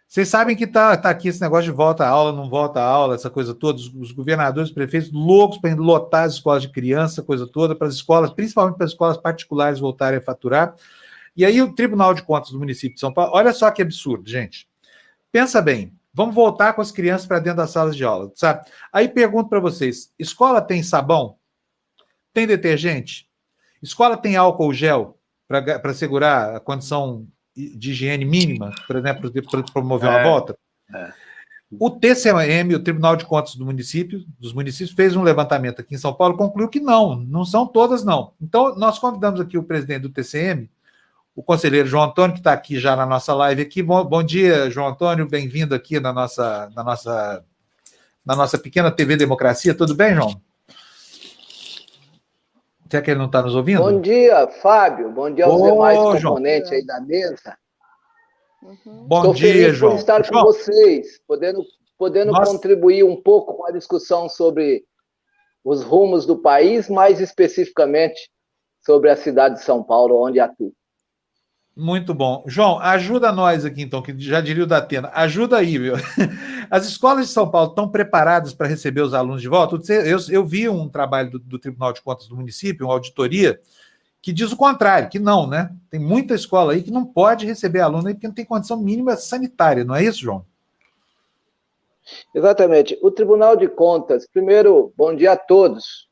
Vocês sabem que tá aqui esse negócio de volta à aula, não volta à aula, essa coisa toda, os governadores, os prefeitos loucos para lotar as escolas de criança, coisa toda, para as escolas, principalmente para as escolas particulares voltarem a faturar. E aí o Tribunal de Contas do município de São Paulo, olha só que absurdo, gente. Pensa bem, vamos voltar com as crianças para dentro das salas de aula, sabe? Aí pergunto para vocês, escola tem sabão? Tem detergente? Escola tem álcool gel para segurar a condição de higiene mínima, por exemplo, para promover uma volta? O TCM, o Tribunal de Contas dos municípios, fez um levantamento aqui em São Paulo, concluiu que não são todas, não. Então, nós convidamos aqui o presidente do TCM, o conselheiro João Antônio, que está aqui já na nossa live aqui. Bom dia, João Antônio, bem-vindo aqui na nossa pequena TV Democracia. Tudo bem, João? Será que ele não está nos ouvindo? Bom dia, Fábio. Bom dia aos demais componentes aí da mesa. Bom dia, João. Estou feliz por estar com vocês, podendo contribuir um pouco com a discussão sobre os rumos do país, mais especificamente sobre a cidade de São Paulo, onde atuo. Muito bom. João, ajuda nós aqui, então, que já diria o Datena. Ajuda aí, viu? As escolas de São Paulo estão preparadas para receber os alunos de volta? Eu vi um trabalho do Tribunal de Contas do município, uma auditoria, que diz o contrário, que não, né? Tem muita escola aí que não pode receber aluno aí porque não tem condição mínima sanitária, não é isso, João? Exatamente. O Tribunal de Contas, primeiro, bom dia a todos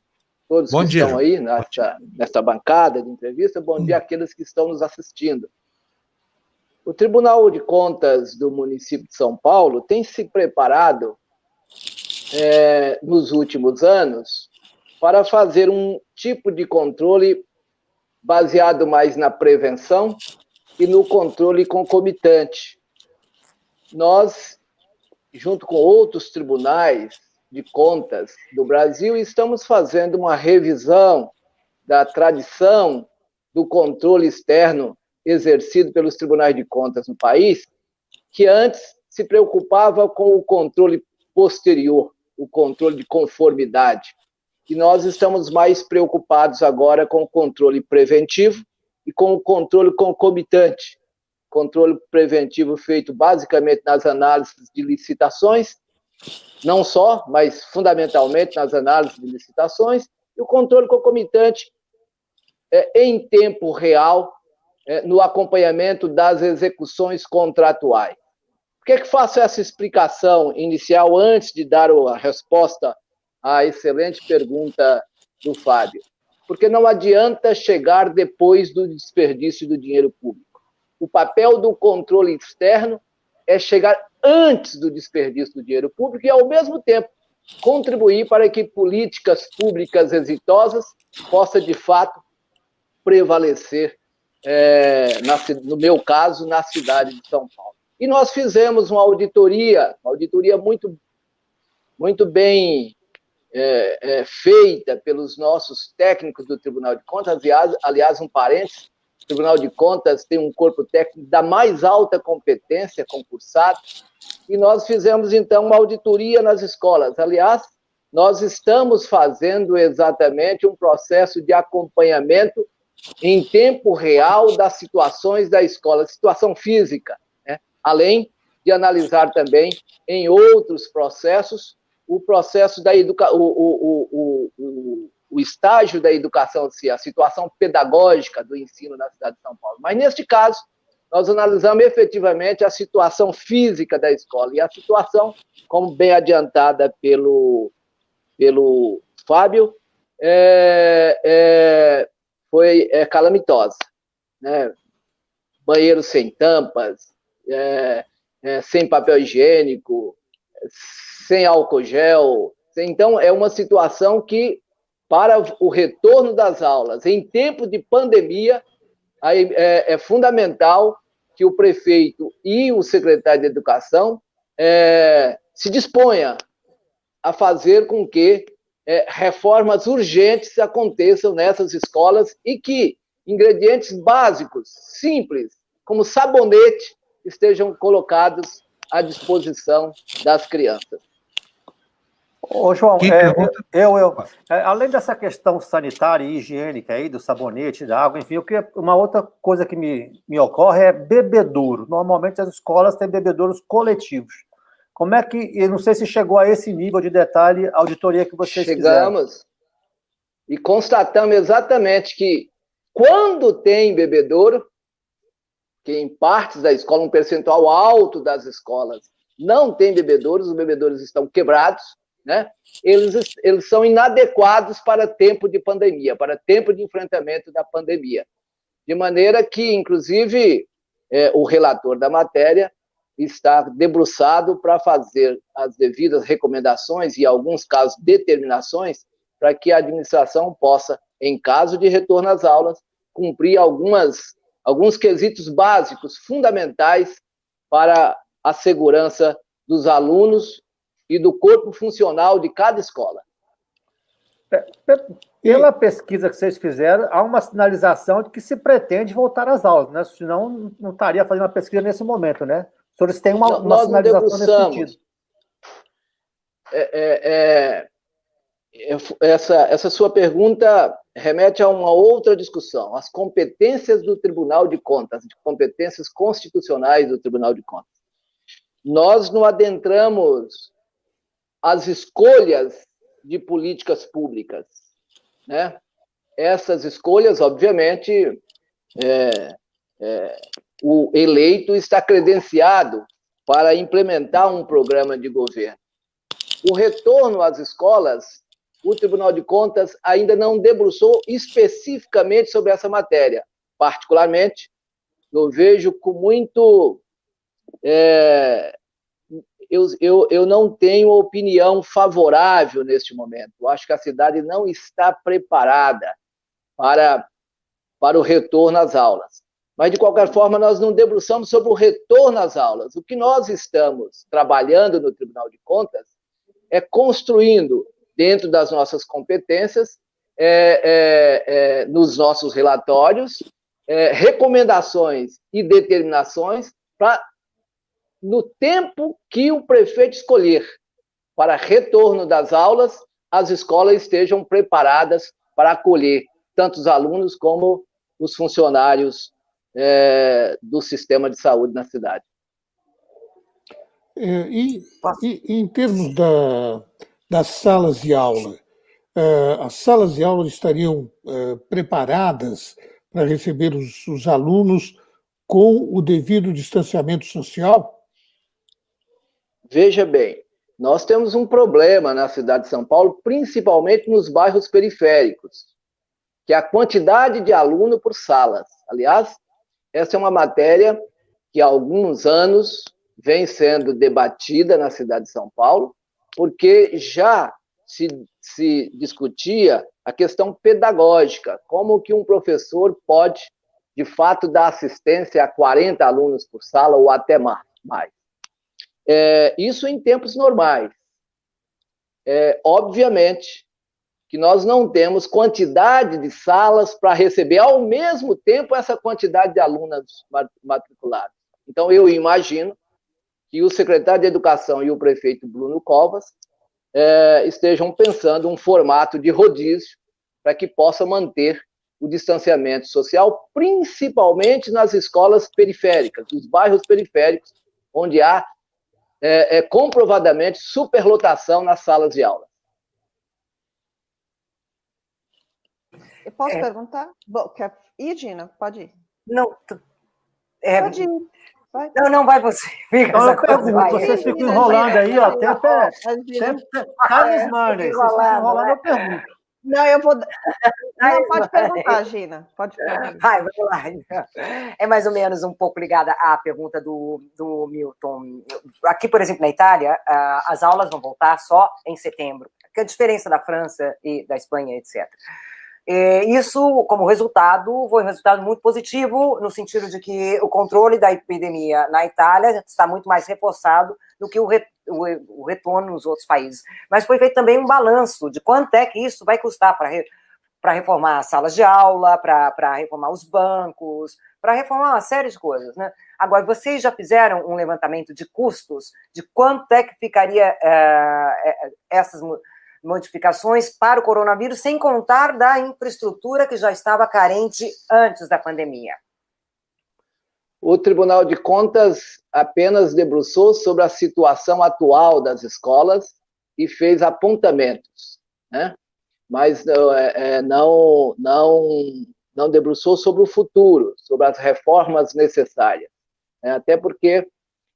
que estão João. Aí nesta bancada de entrevista, bom dia àqueles que estão nos assistindo. O Tribunal de Contas do município de São Paulo tem se preparado nos últimos anos para fazer um tipo de controle baseado mais na prevenção e no controle concomitante. Nós, junto com outros tribunais de contas do Brasil, estamos fazendo uma revisão da tradição do controle externo exercido pelos tribunais de contas no país, que antes se preocupava com o controle posterior, o controle de conformidade. E nós estamos mais preocupados agora com o controle preventivo e com o controle concomitante. Controle preventivo feito basicamente nas análises de licitações, não só, mas fundamentalmente nas análises de licitações, e o controle concomitante em tempo real, no acompanhamento das execuções contratuais. Por que faço essa explicação inicial antes de dar a resposta à excelente pergunta do Fábio? Porque não adianta chegar depois do desperdício do dinheiro público. O papel do controle externo é chegar antes do desperdício do dinheiro público e, ao mesmo tempo, contribuir para que políticas públicas exitosas possam, de fato, prevalecer, no meu caso, na cidade de São Paulo. E nós fizemos uma auditoria muito, muito bem feita pelos nossos técnicos do Tribunal de Contas. Aliás, um parênteses, o Tribunal de Contas tem um corpo técnico da mais alta competência concursado, e nós fizemos, então, uma auditoria nas escolas. Aliás, nós estamos fazendo exatamente um processo de acompanhamento em tempo real das situações da escola, situação física, né? Além de analisar também em outros processos o processo da o estágio da educação, a situação pedagógica do ensino na cidade de São Paulo. Mas, neste caso, nós analisamos efetivamente a situação física da escola, e a situação, como bem adiantada pelo Fábio, foi calamitosa, né? Banheiros sem tampas, sem papel higiênico, sem álcool gel. Então, é uma situação que, para o retorno das aulas em tempo de pandemia, aí é fundamental que o prefeito e o secretário de Educação se disponha a fazer com que reformas urgentes aconteçam nessas escolas e que ingredientes básicos, simples, como sabonete, estejam colocados à disposição das crianças. Ô, João, além dessa questão sanitária e higiênica aí, do sabonete, da água, enfim, uma outra coisa que me ocorre é bebedouro. Normalmente as escolas têm bebedouros coletivos. Como é que, eu não sei se chegou a esse nível de detalhe a auditoria que vocês fizeram. Chegamos e constatamos exatamente que quando tem bebedouro, que em partes da escola, um percentual alto das escolas não tem bebedouros, os bebedouros estão quebrados, né? Eles são inadequados para tempo de pandemia, para tempo de enfrentamento da pandemia. De maneira que, inclusive, o relator da matéria está debruçado para fazer as devidas recomendações e, em alguns casos, determinações, para que a administração possa, em caso de retorno às aulas, cumprir alguns quesitos básicos, fundamentais para a segurança dos alunos e do corpo funcional de cada escola. Pela pesquisa que vocês fizeram, há uma sinalização de que se pretende voltar às aulas, né? Senão não estaria fazendo uma pesquisa nesse momento, né? Os senhores têm uma sinalização nesse sentido. Essa sua pergunta remete a uma outra discussão, as competências do Tribunal de Contas, de competências constitucionais do Tribunal de Contas. Nós não adentramos as escolhas de políticas públicas, né? Essas escolhas, obviamente, o eleito está credenciado para implementar um programa de governo. O retorno às escolas, o Tribunal de Contas ainda não debruçou especificamente sobre essa matéria. Particularmente, eu vejo com muito... Eu não tenho opinião favorável neste momento. Eu acho que a cidade não está preparada para o retorno às aulas. Mas, de qualquer forma, nós não debruçamos sobre o retorno às aulas. O que nós estamos trabalhando no Tribunal de Contas é construindo, dentro das nossas competências, nos nossos relatórios, recomendações e determinações para, no tempo que o prefeito escolher para retorno das aulas, as escolas estejam preparadas para acolher tanto os alunos como os funcionários do sistema de saúde na cidade. Em termos das salas de aula, as salas de aula estariam preparadas para receber os alunos com o devido distanciamento social? Veja bem, nós temos um problema na cidade de São Paulo, principalmente nos bairros periféricos, que é a quantidade de aluno por salas. Aliás, essa é uma matéria que há alguns anos vem sendo debatida na cidade de São Paulo, porque já se discutia a questão pedagógica, como que um professor pode, de fato, dar assistência a 40 alunos por sala ou até mais. Isso em tempos normais. Obviamente que nós não temos quantidade de salas para receber ao mesmo tempo essa quantidade de alunos matriculados. Então, eu imagino que o secretário de Educação e o prefeito Bruno Covas estejam pensando um formato de rodízio para que possa manter o distanciamento social, principalmente nas escolas periféricas, nos bairros periféricos, onde há comprovadamente superlotação nas salas de aula. Eu posso perguntar? Quer ir, Gina? Pode ir. Não, pode ir. Vai. Não, vai você. Vocês ficam enrolando aí, ó. Vocês ficam enrolando, eu pergunto. Não, eu vou... Não, pode perguntar, Gina. Pode perguntar. Vamos lá. É mais ou menos um pouco ligada à pergunta do Milton. Aqui, por exemplo, na Itália, as aulas vão voltar só em setembro. Que é a diferença da França e da Espanha, etc. Isso, como resultado, foi um resultado muito positivo, no sentido de que o controle da epidemia na Itália está muito mais reforçado do que o retorno nos outros países. Mas foi feito também um balanço de quanto é que isso vai custar para reformar as salas de aula, para reformar os bancos, para reformar uma série de coisas, né? Agora, vocês já fizeram um levantamento de custos, de quanto é que ficaria essas modificações para o coronavírus, sem contar da infraestrutura que já estava carente antes da pandemia? O Tribunal de Contas apenas debruçou sobre a situação atual das escolas e fez apontamentos, né? Mas não debruçou sobre o futuro, sobre as reformas necessárias, né? Até porque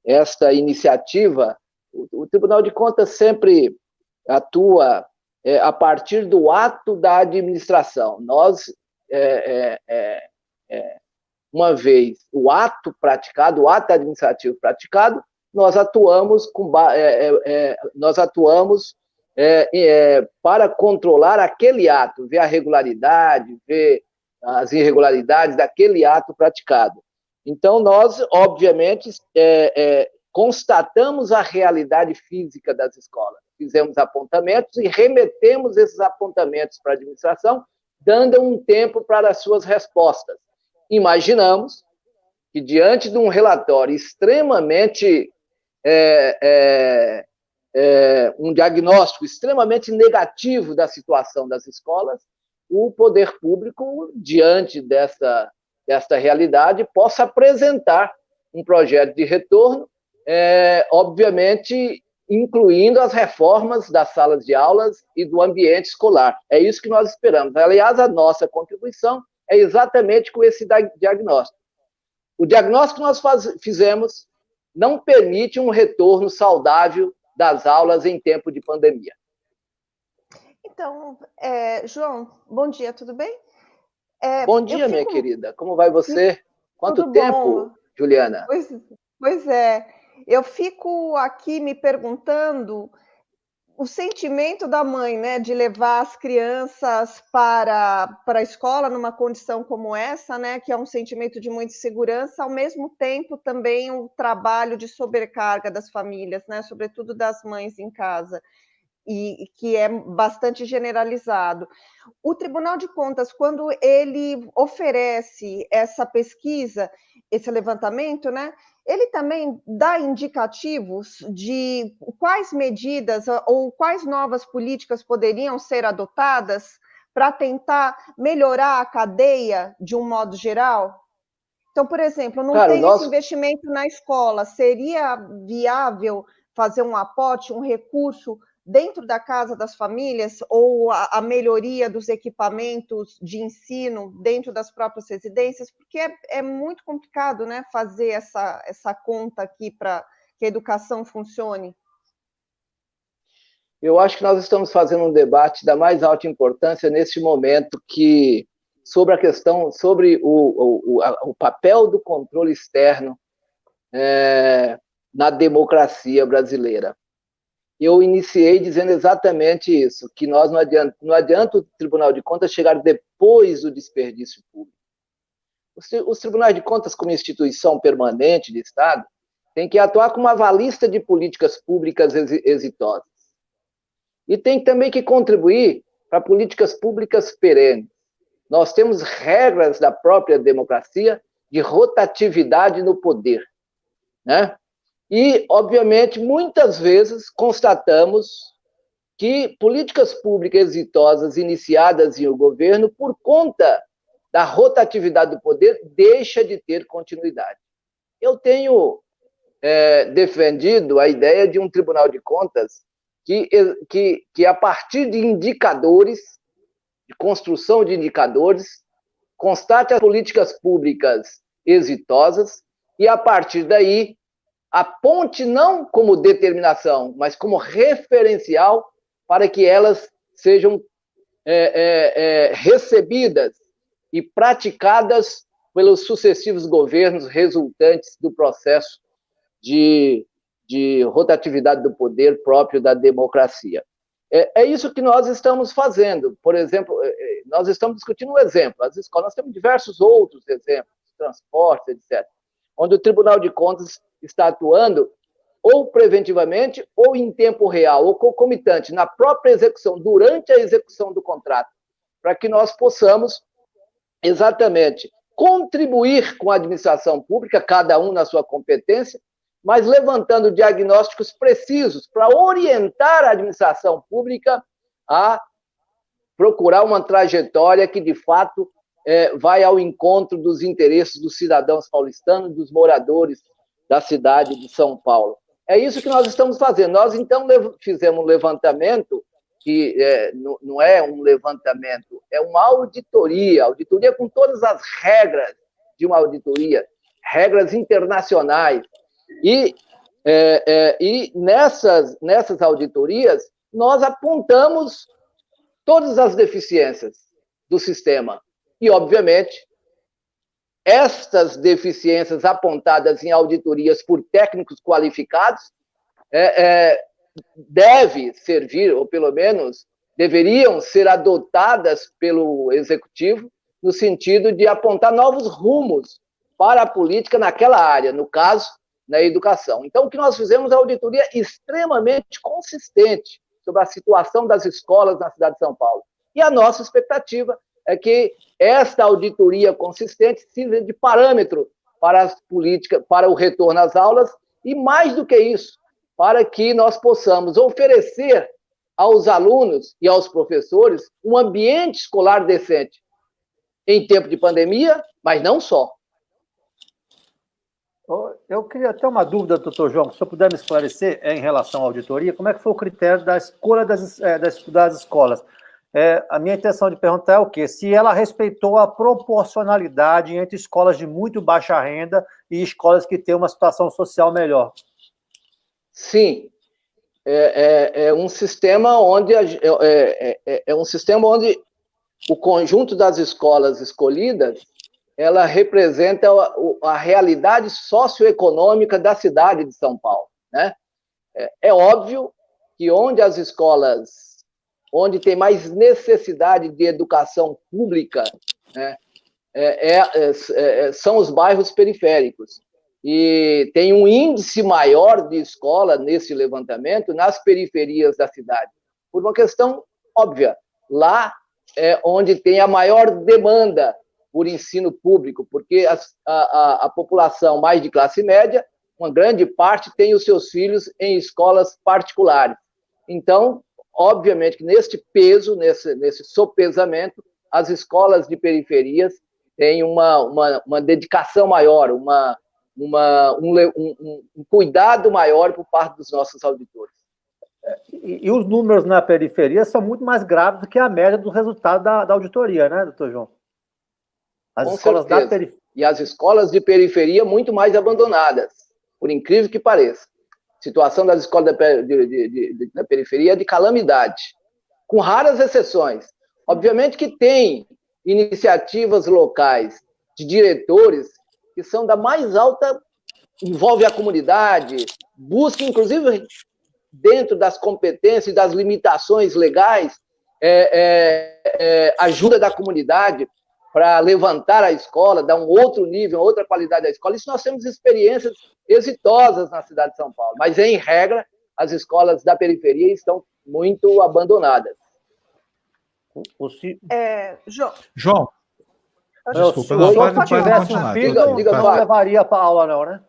esta iniciativa, o Tribunal de Contas sempre atua a partir do ato da administração. Nós, uma vez o ato praticado, o ato administrativo praticado, nós atuamos para controlar aquele ato, ver a regularidade, ver as irregularidades daquele ato praticado. Então, nós, obviamente, constatamos a realidade física das escolas, fizemos apontamentos e remetemos esses apontamentos para a administração, dando um tempo para as suas respostas. Imaginamos que, diante de um relatório extremamente um diagnóstico extremamente negativo da situação das escolas, o poder público, diante desta realidade, possa apresentar um projeto de retorno, obviamente incluindo as reformas das salas de aulas e do ambiente escolar. É isso que nós esperamos. Aliás, a nossa contribuição é exatamente com esse diagnóstico. O diagnóstico que nós fizemos não permite um retorno saudável das aulas em tempo de pandemia. Então, João, bom dia, tudo bem? Bom dia, minha querida. Como vai você? Quanto tempo, bom, Juliana? Pois é. Eu fico aqui me perguntando o sentimento da mãe, né, de levar as crianças para a escola numa condição como essa, né, que é um sentimento de muita insegurança, ao mesmo tempo também o trabalho de sobrecarga das famílias, né, sobretudo das mães em casa, e que é bastante generalizado. O Tribunal de Contas, quando ele oferece essa pesquisa, esse levantamento, né, ele também dá indicativos de quais medidas ou quais novas políticas poderiam ser adotadas para tentar melhorar a cadeia de um modo geral? Então, por exemplo, não tem esse investimento na escola, seria viável fazer um aporte, um recurso dentro da casa das famílias, ou a melhoria dos equipamentos de ensino dentro das próprias residências? Porque é muito complicado, né, fazer essa conta aqui para que a educação funcione. Eu acho que nós estamos fazendo um debate da mais alta importância neste momento, sobre a questão, sobre o papel do controle externo na democracia brasileira. Eu iniciei dizendo exatamente isso, que nós não adianta o Tribunal de Contas chegar depois do desperdício público. Os tribunais de contas, como instituição permanente de Estado, têm que atuar como uma avalista de políticas públicas exitosas. E tem também que contribuir para políticas públicas perenes. Nós temos regras da própria democracia de rotatividade no poder, né? E, obviamente, muitas vezes constatamos que políticas públicas exitosas iniciadas em um governo, por conta da rotatividade do poder, deixa de ter continuidade. Eu tenho defendido a ideia de um Tribunal de Contas que a partir de indicadores, de construção de indicadores, constate as políticas públicas exitosas e, a partir daí, aponte não como determinação, mas como referencial para que elas sejam recebidas e praticadas pelos sucessivos governos resultantes do processo de rotatividade do poder próprio da democracia. É isso que nós estamos fazendo. Por exemplo, nós estamos discutindo um exemplo. As escolas, nós temos diversos outros exemplos, transportes, etc., onde o Tribunal de Contas está atuando ou preventivamente, ou em tempo real, ou concomitante, na própria execução, durante a execução do contrato, para que nós possamos exatamente contribuir com a administração pública, cada um na sua competência, mas levantando diagnósticos precisos para orientar a administração pública a procurar uma trajetória que, de fato, vai ao encontro dos interesses dos cidadãos paulistanos, dos moradores da cidade de São Paulo. É isso que nós estamos fazendo. Nós, então, fizemos um levantamento, que não é um levantamento, é uma auditoria com todas as regras de uma auditoria, regras internacionais. E nessas auditorias, nós apontamos todas as deficiências do sistema. E, obviamente, estas deficiências apontadas em auditorias por técnicos qualificados deve servir, ou pelo menos deveriam ser adotadas pelo Executivo, no sentido de apontar novos rumos para a política naquela área, no caso, na educação. Então, o que nós fizemos é uma auditoria extremamente consistente sobre a situação das escolas na cidade de São Paulo. E a nossa expectativa é que esta auditoria consistente sirva de parâmetro para as políticas, para o retorno às aulas, e mais do que isso, para que nós possamos oferecer aos alunos e aos professores um ambiente escolar decente em tempo de pandemia, mas não só. Eu queria ter uma dúvida, doutor João, se o senhor puder me esclarecer em relação à auditoria, como é que foi o critério da escolha das escolas? A minha intenção de perguntar é o quê? Se ela respeitou a proporcionalidade entre escolas de muito baixa renda e escolas que têm uma situação social melhor. Sim, é um sistema onde o conjunto das escolas escolhidas ela representa a realidade socioeconômica da cidade de São Paulo, né? É óbvio que onde tem mais necessidade de educação pública, né, são os bairros periféricos. E tem um índice maior de escola nesse levantamento nas periferias da cidade, por uma questão óbvia. Lá é onde tem a maior demanda por ensino público, porque a população mais de classe média, uma grande parte, tem os seus filhos em escolas particulares. Então, obviamente que neste peso, nesse sopesamento, as escolas de periferias têm uma dedicação maior, um cuidado maior por parte dos nossos auditores. E os números na periferia são muito mais graves do que a média do resultado da auditoria, né, doutor João? Com certeza. E as escolas de periferia muito mais abandonadas, por incrível que pareça. A situação das escolas da periferia é de calamidade, com raras exceções. Obviamente que tem iniciativas locais de diretores que são da mais alta, envolve a comunidade, busca, inclusive, dentro das competências e das limitações legais, ajuda da comunidade para levantar a escola, dar um outro nível, outra qualidade à escola. Isso nós temos experiências exitosas na cidade de São Paulo, mas, em regra, as escolas da periferia estão muito abandonadas. João, desculpa, não tivesse um filho, não levaria para aula, não, né?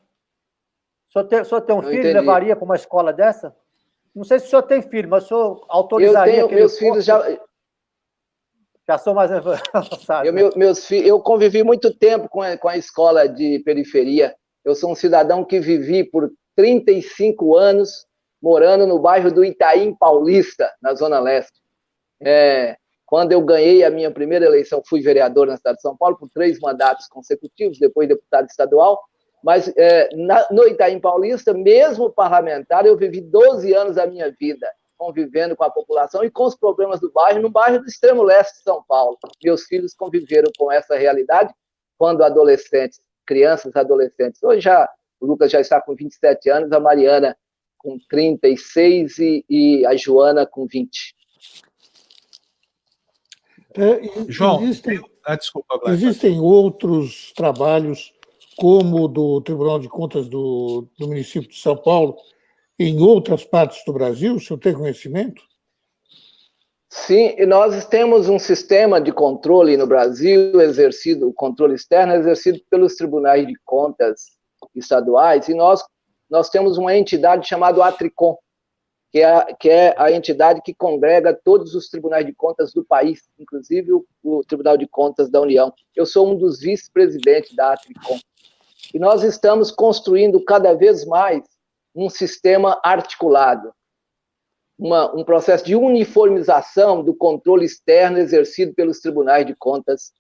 O senhor tem um filho, levaria para uma escola dessa? Não sei se o senhor tem filho, mas o senhor autorizaria... Meus filhos já sou mais avançado. Eu convivi muito tempo com a escola de periferia. Eu sou um cidadão que vivi por 35 anos morando no bairro do Itaim Paulista, na Zona Leste. Quando eu ganhei a minha primeira eleição, fui vereador na cidade de São Paulo por 3 mandatos consecutivos, depois deputado estadual. Mas no Itaim Paulista, mesmo parlamentar, eu vivi 12 anos da minha vida convivendo com a população e com os problemas do bairro, no bairro do extremo leste de São Paulo. Meus filhos conviveram com essa realidade quando adolescentes, crianças, adolescentes. Hoje o Lucas já está com 27 anos, a Mariana com 36 e a Joana com 20. João, existem outros trabalhos, como o do Tribunal de Contas do município de São Paulo, em outras partes do Brasil? O senhor tem conhecimento? Sim, e nós temos um sistema de controle no Brasil, o controle externo é exercido pelos tribunais de contas estaduais, e nós temos uma entidade chamada Atricom, que é a entidade que congrega todos os tribunais de contas do país, inclusive o Tribunal de Contas da União. Eu sou um dos vice-presidentes da Atricom. E nós estamos construindo cada vez mais um sistema articulado, um processo de uniformização do controle externo exercido pelos tribunais de contas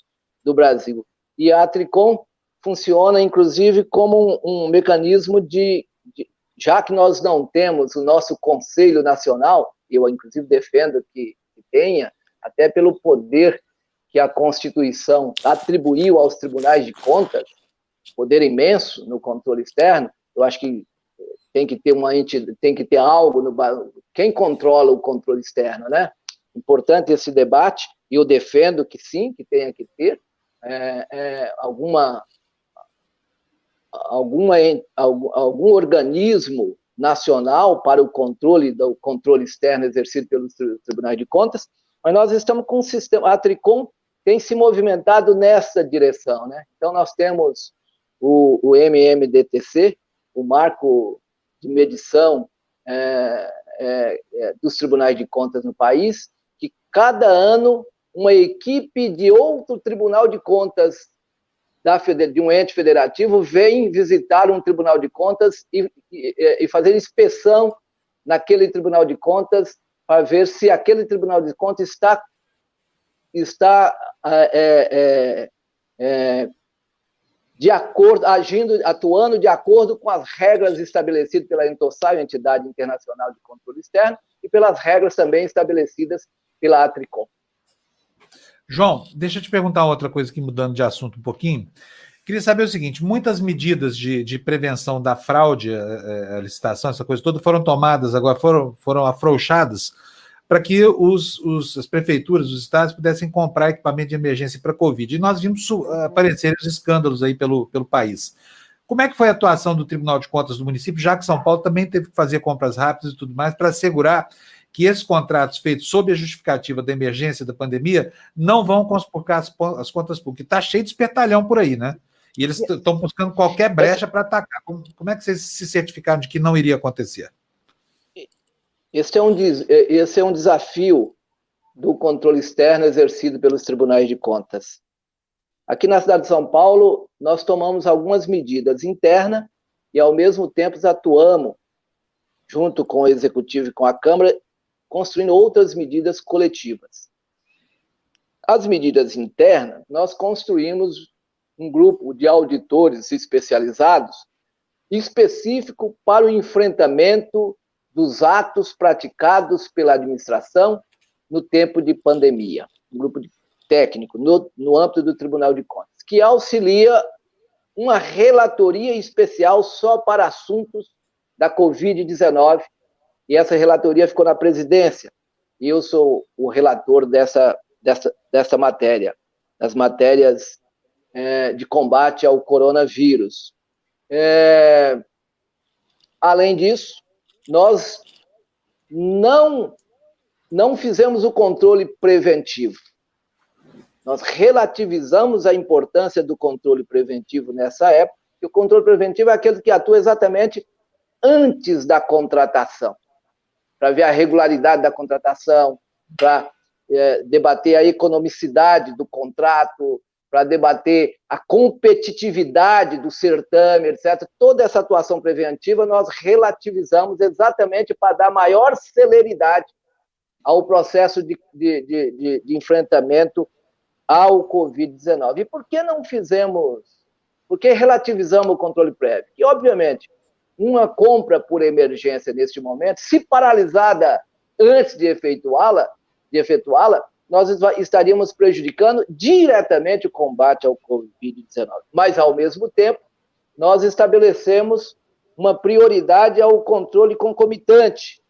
do Brasil. E a Atricom funciona, inclusive, como um mecanismo já que nós não temos o nosso Conselho Nacional, eu, inclusive, defendo que tenha, até pelo poder que a Constituição atribuiu aos tribunais de contas, poder imenso no controle externo, eu acho que tem que ter algo quem controla o controle externo, né? Importante esse debate, e eu defendo que sim, que tenha que ter algum organismo nacional para o controle externo exercido pelos tribunais de contas, mas nós estamos com um sistema, a Atricom tem se movimentado nessa direção, né? Então nós temos o MMDTC, o marco de medição dos tribunais de contas no país, que cada ano uma equipe de outro tribunal de contas de um ente federativo vem visitar um tribunal de contas e fazer inspeção naquele tribunal de contas para ver se aquele tribunal de contas está de acordo, atuando de acordo com as regras estabelecidas pela Intosai, Entidade Internacional de Controle Externo, e pelas regras também estabelecidas pela Atricom. João, deixa eu te perguntar outra coisa aqui, mudando de assunto um pouquinho. Queria saber o seguinte, muitas medidas de prevenção da fraude, a licitação, essa coisa toda, foram tomadas, agora foram afrouxadas, para que as prefeituras, os estados, pudessem comprar equipamento de emergência para a Covid. E nós vimos aparecer os escândalos aí pelo país. Como é que foi a atuação do Tribunal de Contas do município, já que São Paulo também teve que fazer compras rápidas e tudo mais, para assegurar que esses contratos feitos sob a justificativa da emergência da pandemia não vão conspurcar as contas públicas? Está cheio de espertalhão por aí, né? E eles estão buscando qualquer brecha para atacar. Como é que vocês se certificaram de que não iria acontecer? Esse é um desafio do controle externo exercido pelos tribunais de contas. Aqui na cidade de São Paulo, nós tomamos algumas medidas internas e, ao mesmo tempo, atuamos junto com o Executivo e com a Câmara, construindo outras medidas coletivas. As medidas internas, nós construímos um grupo de auditores especializados específico para o enfrentamento dos atos praticados pela administração no tempo de pandemia. Um grupo técnico no âmbito do Tribunal de Contas, que auxilia uma relatoria especial só para assuntos da Covid-19, e essa relatoria ficou na presidência, e eu sou o relator dessa matéria, das matérias de combate ao coronavírus. Além disso, nós não fizemos o controle preventivo. Nós relativizamos a importância do controle preventivo nessa época, e o controle preventivo é aquele que atua exatamente antes da contratação, para ver a regularidade da contratação, para debater a economicidade do contrato, para debater a competitividade do certame, etc. Toda essa atuação preventiva nós relativizamos exatamente para dar maior celeridade ao processo de enfrentamento ao Covid-19. E por que não fizemos? Por que relativizamos o controle prévio? Que, obviamente, uma compra por emergência neste momento, se paralisada antes de efetuá-la, nós estaríamos prejudicando diretamente o combate ao Covid-19. Mas, ao mesmo tempo, nós estabelecemos uma prioridade ao controle concomitante,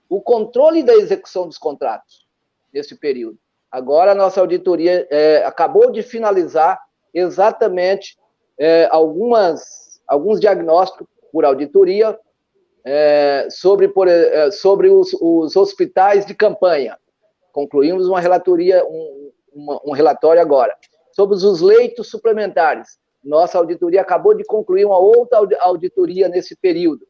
o controle da execução dos contratos nesse período. Agora, a nossa auditoria acabou de finalizar exatamente alguns diagnósticos por auditoria sobre os hospitais de campanha. concluímos uma relatoria, um relatório agora, sobre os leitos suplementares. Nossa auditoria acabou de concluir uma outra auditoria nesse período.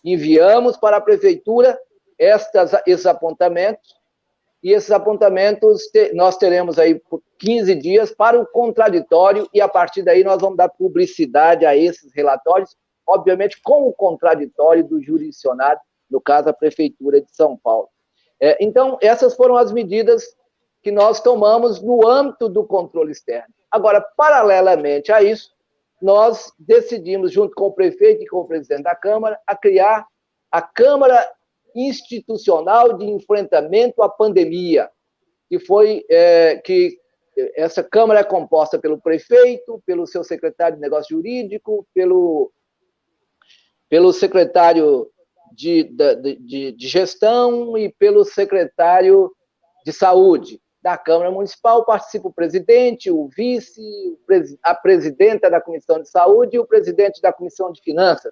Enviamos para a prefeitura esses apontamentos, e esses apontamentos nós teremos aí por 15 dias para o contraditório, e a partir daí nós vamos dar publicidade a esses relatórios, obviamente com o contraditório do jurisdicionado, no caso a Prefeitura de São Paulo. Então, essas foram as medidas que nós tomamos no âmbito do controle externo. Agora, paralelamente a isso, nós decidimos, junto com o prefeito e com o presidente da Câmara, a criar a Câmara Institucional de Enfrentamento à Pandemia, que essa Câmara é composta pelo prefeito, pelo seu secretário de Negócio Jurídico, pelo secretário de Gestão e pelo secretário de Saúde. Da Câmara Municipal participa o presidente, o vice, a presidenta da Comissão de Saúde e o presidente da Comissão de Finanças.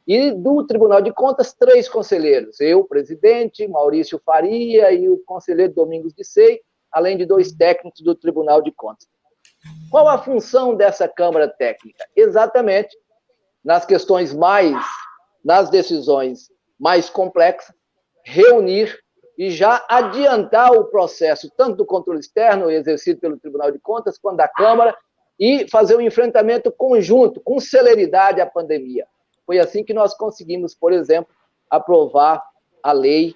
E do Tribunal de Contas, 3 conselheiros, eu, presidente, Maurício Faria e o conselheiro Domingos de Sei, além de 2 técnicos do Tribunal de Contas. Qual a função dessa Câmara Técnica? Exatamente nas decisões mais complexas, reunir e já adiantar o processo, tanto do controle externo, exercido pelo Tribunal de Contas, quanto da Câmara, e fazer um enfrentamento conjunto, com celeridade à pandemia. Foi assim que nós conseguimos, por exemplo, aprovar a lei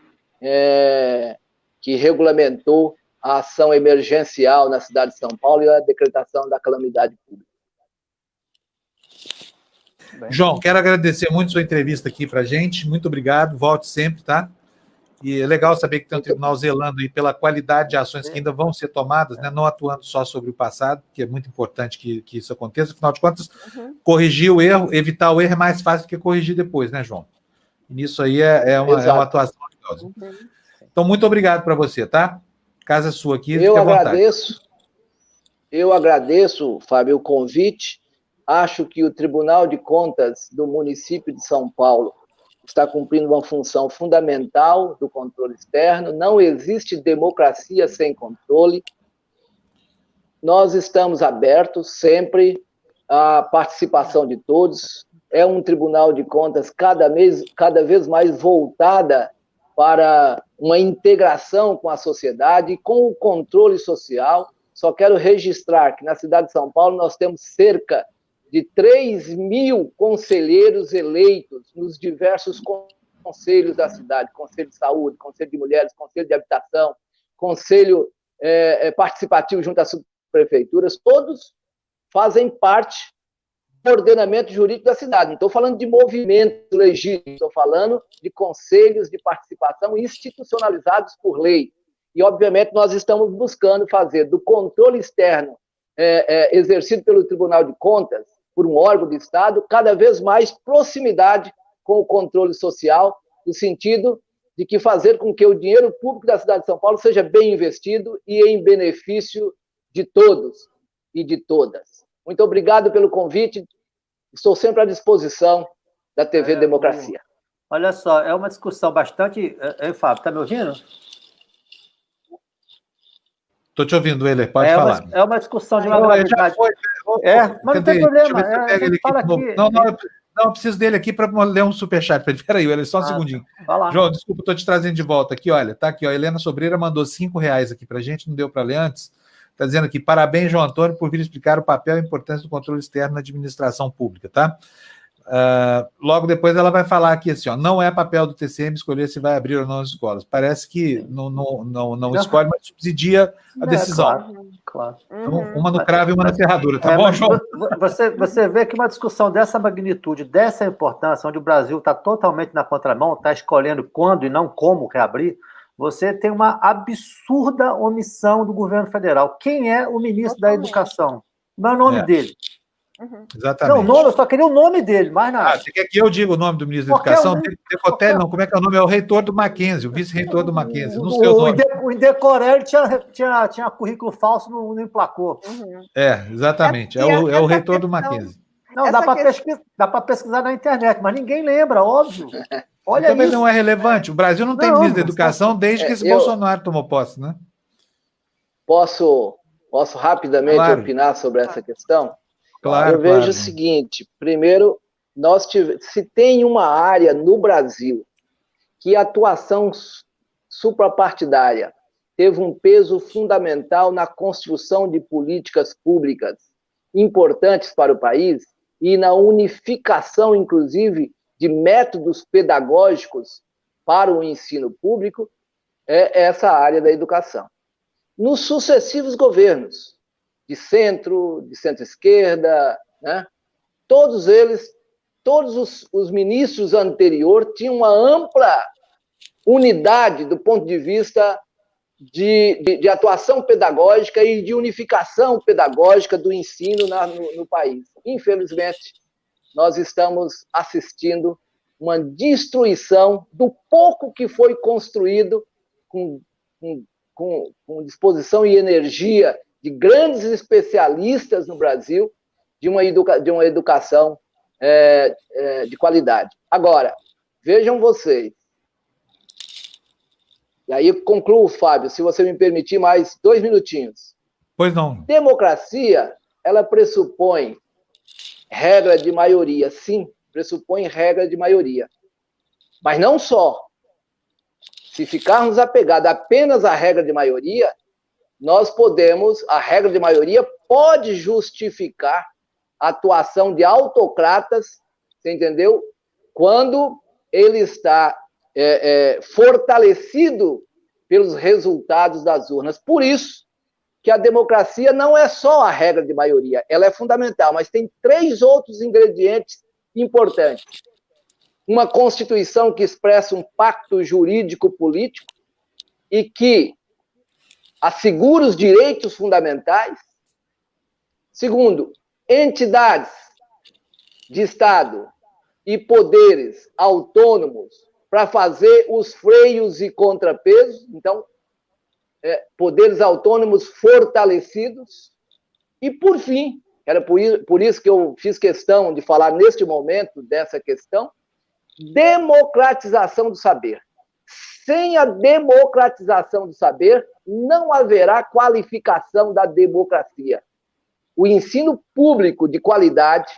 que regulamentou a ação emergencial na cidade de São Paulo e a decretação da calamidade pública. João, quero agradecer muito sua entrevista aqui para a gente. Muito obrigado, volte sempre, tá? E é legal saber que tem um tribunal zelando aí pela qualidade de ações que ainda vão ser tomadas, né? Não atuando só sobre o passado, que é muito importante que isso aconteça. Afinal de contas, corrigir o erro, evitar o erro é mais fácil do que corrigir depois, né, João? E nisso aí é uma atuação legal. Então, muito obrigado para você, tá? Casa sua aqui, fique à vontade. Eu agradeço, Fábio, o convite. Acho que o Tribunal de Contas do município de São Paulo está cumprindo uma função fundamental do controle externo. Não existe democracia sem controle. Nós estamos abertos sempre à participação de todos. É um Tribunal de Contas cada vez mais voltada para uma integração com a sociedade e com o controle social. Só quero registrar que na cidade de São Paulo nós temos cerca de 3.000 conselheiros eleitos nos diversos conselhos da cidade, Conselho de Saúde, Conselho de Mulheres, Conselho de Habitação, Conselho Participativo junto às subprefeituras, todos fazem parte do ordenamento jurídico da cidade. Não estou falando de movimento legítimo, estou falando de conselhos de participação institucionalizados por lei. E, obviamente, nós estamos buscando fazer do controle externo exercido pelo Tribunal de Contas, por um órgão do Estado, cada vez mais proximidade com o controle social, no sentido de que fazer com que o dinheiro público da cidade de São Paulo seja bem investido e em benefício de todos e de todas. Muito obrigado pelo convite, estou sempre à disposição da TV Democracia. Olha só, é uma discussão bastante... Fábio, está me ouvindo? Estou te ouvindo, Euler, pode falar. É uma discussão de uma gravidade. Mas não tem problema. Não, preciso dele aqui para ler um superchat. Peraí, Euler, só um segundinho. João, desculpa, estou te trazendo de volta aqui. Olha, tá aqui, ó. Helena Sobreira mandou R$5 aqui para a gente, não deu para ler antes. Está dizendo aqui, parabéns, João Antônio, por vir explicar o papel e a importância do controle externo na administração pública, tá? Logo depois ela vai falar aqui assim, ó, não é papel do TCM escolher se vai abrir ou não as escolas. Parece que não escolhe, mas subsidia a decisão. Claro. Então, uma no cravo e uma na ferradura, tá bom, João? Você vê que uma discussão dessa magnitude, dessa importância, onde o Brasil está totalmente na contramão, está escolhendo quando e não como reabrir, você tem uma absurda omissão do governo federal. Quem é o ministro da Educação? Não é o nome dele. Exatamente. Não, eu só queria o nome dele, mais nada. Você quer que eu diga o nome do ministro da Educação? Decotelli, não, como é que é o nome? É o reitor do Mackenzie, o vice-reitor do Mackenzie, não sei o nome. O Indecorelli tinha currículo falso, não emplacou. Exatamente, é o reitor do Mackenzie. Não, dá para pesquisar na internet, mas ninguém lembra, óbvio. Olha também isso. não é relevante. O Brasil não tem ministro da educação desde que esse Bolsonaro tomou posse, né? Posso rapidamente opinar sobre essa questão? Claro, eu vejo o seguinte: primeiro, se tem uma área no Brasil que a atuação suprapartidária teve um peso fundamental na construção de políticas públicas importantes para o país e na unificação, inclusive, de métodos pedagógicos para o ensino público, é essa área da educação. Nos sucessivos governos, de centro-esquerda, né, todos os ministros anteriores tinham uma ampla unidade do ponto de vista de atuação pedagógica e de unificação pedagógica do ensino no país. Infelizmente, nós estamos assistindo uma destruição do pouco que foi construído com disposição e energia de grandes especialistas no Brasil, de uma educação de qualidade. Agora, vejam vocês, e aí concluo, Fábio, se você me permitir mais 2 minutinhos. Pois não. Democracia, ela pressupõe regra de maioria, sim, pressupõe regra de maioria. Mas não só. Se ficarmos apegados apenas à regra de maioria, a regra de maioria pode justificar a atuação de autocratas, você entendeu? Quando ele está fortalecido pelos resultados das urnas. Por isso que a democracia não é só a regra de maioria, ela é fundamental, mas tem 3 outros ingredientes importantes. Uma Constituição que expressa um pacto jurídico-político e que assegura os direitos fundamentais. Segundo, entidades de Estado e poderes autônomos para fazer os freios e contrapesos. Então, poderes autônomos fortalecidos. E, por fim, era por isso que eu fiz questão de falar neste momento dessa questão, democratização do saber. Sem a democratização do saber, não haverá qualificação da democracia. O ensino público de qualidade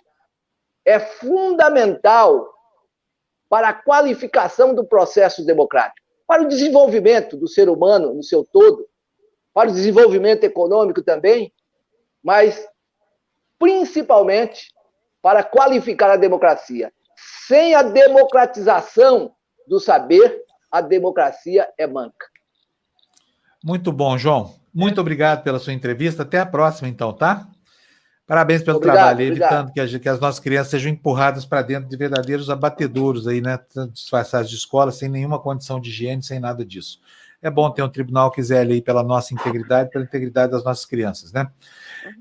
é fundamental para a qualificação do processo democrático, para o desenvolvimento do ser humano no seu todo, para o desenvolvimento econômico também, mas principalmente para qualificar a democracia. Sem a democratização do saber, a democracia é manca. Muito bom, João. Muito obrigado pela sua entrevista. Até a próxima, então, tá? Parabéns pelo trabalho, evitando que as nossas crianças sejam empurradas para dentro de verdadeiros abatedouros aí, né? Disfarçados de escola, sem nenhuma condição de higiene, sem nada disso. É bom ter um tribunal que zele aí pela nossa integridade, pela integridade das nossas crianças, né?